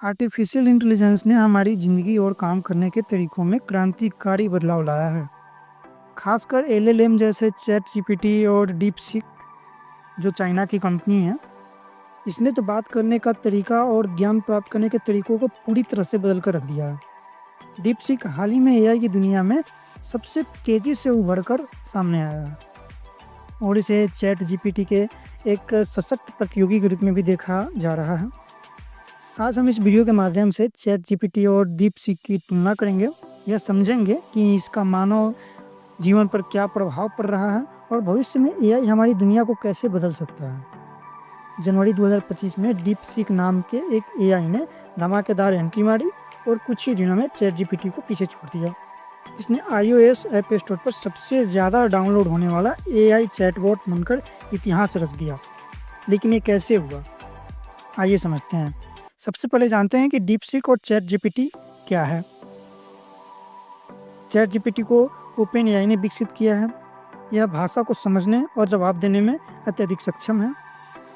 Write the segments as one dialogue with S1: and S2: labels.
S1: Artificial intelligence ने हमारी ज़िंदगी और काम करने के तरीकों में क्रांतिकारी बदलाव लाया है। खासकर एलएलएम जैसे चैट जीपीटी और डीपसीक, जो चाइना की कंपनी है, इसने तो बात करने का तरीका और ज्ञान प्राप्त करने के तरीकों को पूरी तरह से बदल कर रख दिया है। डीपसीक हाल ही में एआई की दुनिया में सबसे तेज़ी से उभर कर सामने आया है और इसे चैट जीपीटी के एक सशक्त प्रतियोगी के रूप में भी देखा जा रहा है। आज हम इस वीडियो के माध्यम से चैट जीपीटी और डीपसीक की तुलना करेंगे। यह समझेंगे कि इसका मानव जीवन पर क्या प्रभाव पड़ रहा है और भविष्य में एआई हमारी दुनिया को कैसे बदल सकता है। जनवरी 2025 में डीपसीक नाम के एक एआई ने धमाकेदार एंट्री मारी और कुछ ही दिनों में चैट जीपीटी को पीछे छोड़ दिया। इसने iOS ऐप स्टोर पर सबसे ज़्यादा डाउनलोड होने वाला एआई चैटबॉट बनकर इतिहास रच दिया। लेकिन ये कैसे हुआ, आइए समझते हैं। सबसे पहले जानते हैं कि डीपसीक और चैट जीपीटी क्या है। चैट जीपीटी को ओपन एआई ने विकसित किया है। यह भाषा को समझने और जवाब देने में अत्यधिक सक्षम है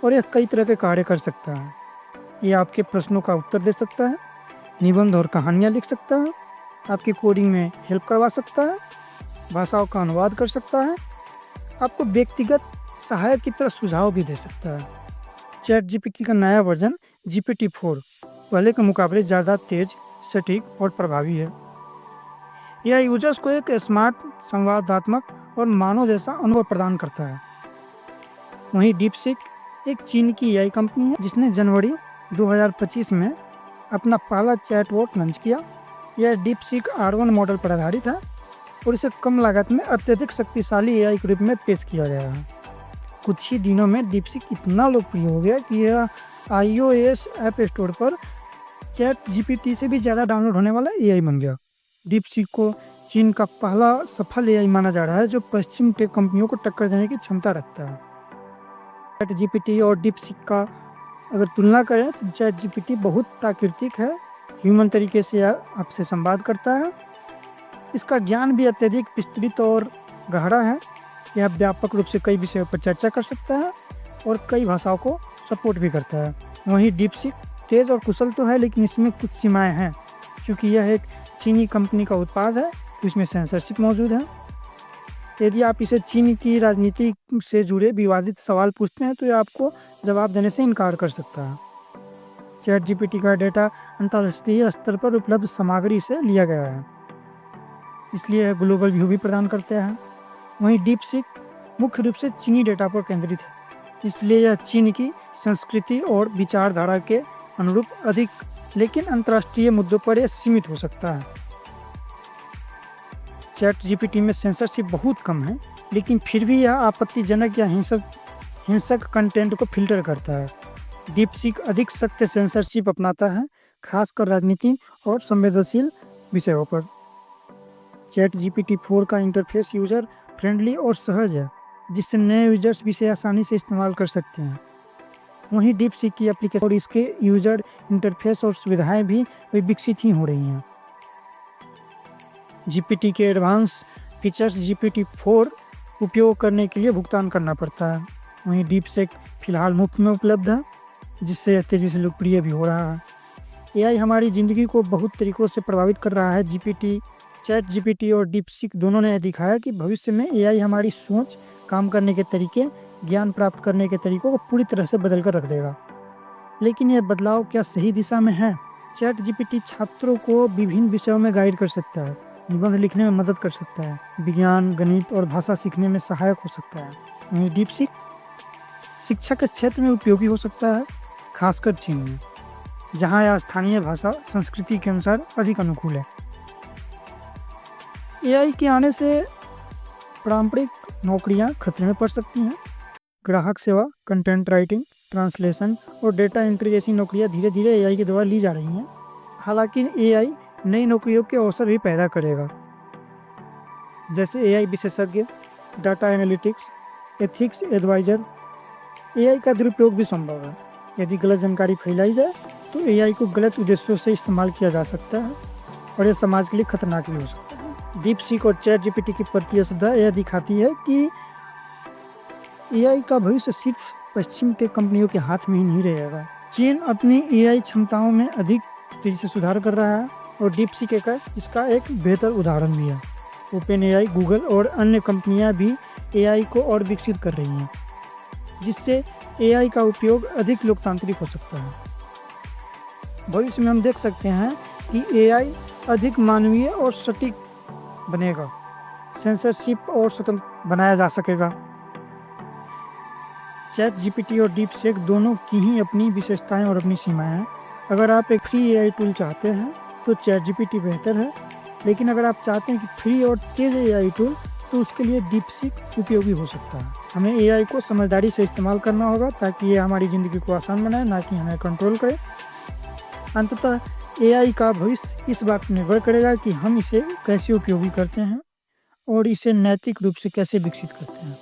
S1: और यह कई तरह के कार्य कर सकता है। यह आपके प्रश्नों का उत्तर दे सकता है, निबंध और कहानियाँ लिख सकता है, आपकी कोडिंग में हेल्प करवा सकता है, भाषाओं का अनुवाद कर सकता है, आपको व्यक्तिगत सहायक की तरह सुझाव भी दे सकता है। चैट जीपीटी का नया वर्जन GPT-4 पहले के मुकाबले ज़्यादा तेज, सटीक और प्रभावी है। यह यूजर्स को एक स्मार्ट, संवादात्मक और मानव जैसा अनुभव प्रदान करता है। वहीं डीपसीक एक चीन की एआई कंपनी है जिसने जनवरी 2025 में अपना पहला चैटबॉट लॉन्च किया। यह डीपसीक R1 मॉडल पर आधारित है और इसे कम लागत में अत्यधिक शक्तिशाली एआई के रूप में पेश किया गया है। कुछ ही दिनों में डीपसीक इतना लोकप्रिय हो गया कि यह iOS ऐप स्टोर पर चैट जीपीटी से भी ज़्यादा डाउनलोड होने वाला एआई बन गया। डीपसीक को चीन का पहला सफल एआई माना जा रहा है जो पश्चिम टेक कंपनियों को टक्कर देने की क्षमता रखता है। चैट जीपीटी और डीपसीक का अगर तुलना करें तो चैट जीपीटी बहुत प्राकृतिक है, ह्यूमन तरीके से आपसे संवाद करता है। इसका ज्ञान भी अत्यधिक विस्तृत और गहरा है। यह व्यापक रूप से कई विषयों पर चर्चा कर सकता है और कई भाषाओं को सपोर्ट भी करता है। वहीं डीपसीक तेज़ और कुशल तो है, लेकिन इसमें कुछ सीमाएं हैं। क्योंकि यह एक चीनी कंपनी का उत्पाद है तो इसमें सेंसरशिप मौजूद है। यदि आप इसे चीन की राजनीति से जुड़े विवादित सवाल पूछते हैं तो यह आपको जवाब देने से इनकार कर सकता है। चैट जीपीटी का डेटा अंतर्राष्ट्रीय स्तर पर उपलब्ध सामग्री से लिया गया है, इसलिए यह ग्लोबल व्यू भी प्रदान करता है। वहीं डीपसीक मुख्य रूप से चीनी डेटा पर केंद्रित है, इसलिए यह चीन की संस्कृति और विचारधारा के अनुरूप अधिक, लेकिन अंतर्राष्ट्रीय मुद्दों पर यह सीमित हो सकता है। चैट जीपीटी में सेंसरशिप बहुत कम है, लेकिन फिर भी यह आपत्तिजनक या हिंसक कंटेंट को फिल्टर करता है। डीपसीक अधिक सख्त सेंसरशिप अपनाता है, खासकर राजनीति और संवेदनशील विषयों पर। चैट GPT-4 का इंटरफेस यूजर फ्रेंडली और सहज है, जिससे नए यूजर्स भी इसे आसानी से इस्तेमाल कर सकते हैं। वहीं डीपसीक की एप्लीकेशन और इसके यूजर इंटरफेस और सुविधाएं भी विकसित ही हो रही हैं। जीपीटी के एडवांस फीचर्स GPT-4 उपयोग करने के लिए भुगतान करना पड़ता है। वहीं डीपसीक फिलहाल मुफ्त में उपलब्ध है, जिससे यह तेज़ी से लोकप्रिय भी हो रहा है। एआई हमारी ज़िंदगी को बहुत तरीक़ों से प्रभावित कर रहा है। चैट जीपीटी और डीपसीक दोनों ने दिखाया कि भविष्य में एआई हमारी सोच, काम करने के तरीके, ज्ञान प्राप्त करने के तरीकों को पूरी तरह से बदल कर रख देगा। लेकिन यह बदलाव क्या सही दिशा में है? चैट जीपीटी छात्रों को विभिन्न विषयों में गाइड कर सकता है, निबंध लिखने में मदद कर सकता है, विज्ञान, गणित और भाषा सीखने में सहायक हो सकता है। वहीं डीपसीक शिक्षा के क्षेत्र में उपयोगी हो सकता है, खासकर चीन में, जहाँ यह स्थानीय भाषा संस्कृति के अनुसार अधिक अनुकूल है। एआई के आने से पारंपरिक नौकरियां खतरे में पड़ सकती हैं। ग्राहक सेवा, कंटेंट राइटिंग, ट्रांसलेशन और डेटा एंट्री जैसी नौकरियां धीरे धीरे एआई के द्वारा ली जा रही हैं। हालांकि एआई नई नौकरियों के अवसर भी पैदा करेगा, जैसे एआई विशेषज्ञ, data analytics, ethics advisor. AI का दुरुपयोग भी संभव है। यदि गलत जानकारी फैलाई जाए तो एआई को गलत उद्देश्यों से इस्तेमाल किया जा सकता है और यह समाज के लिए खतरनाक भी हो सकता है। डीपसीक और चैट जीपीटी की प्रतिस्पर्धा यह दिखाती है कि एआई का भविष्य सिर्फ पश्चिम टेक कंपनियों के हाथ में ही नहीं रहेगा। चीन अपनी एआई क्षमताओं में अधिक तेज़ी से सुधार कर रहा है और डीपसीक इसका एक बेहतर उदाहरण भी है। ओपन एआई, गूगल और अन्य कंपनियां भी एआई को और विकसित कर रही हैं, जिससे एआई का उपयोग अधिक लोकतांत्रिक हो सकता है। भविष्य में हम देख सकते हैं कि एआई अधिक मानवीय और सटीक बनेगा, सेंसरशिप और स्वतंत्र बनाया जा सकेगा। चैट जीपीटी और डीपसीक दोनों की ही अपनी विशेषताएं और अपनी सीमाएं हैं। अगर आप एक फ्री एआई टूल चाहते हैं तो चैट जीपीटी बेहतर है, लेकिन अगर आप चाहते हैं कि फ्री और तेज़ एआई टूल तो उसके लिए डीपसीक उपयोगी हो सकता है। हमें एआई को समझदारी से इस्तेमाल करना होगा ताकि ये हमारी ज़िंदगी को आसान बनाए, ना कि हमें कंट्रोल करे। अंततः एआई का भविष्य इस बात पर निर्भर करेगा कि हम इसे कैसे उपयोगी करते हैं और इसे नैतिक रूप से कैसे विकसित करते हैं।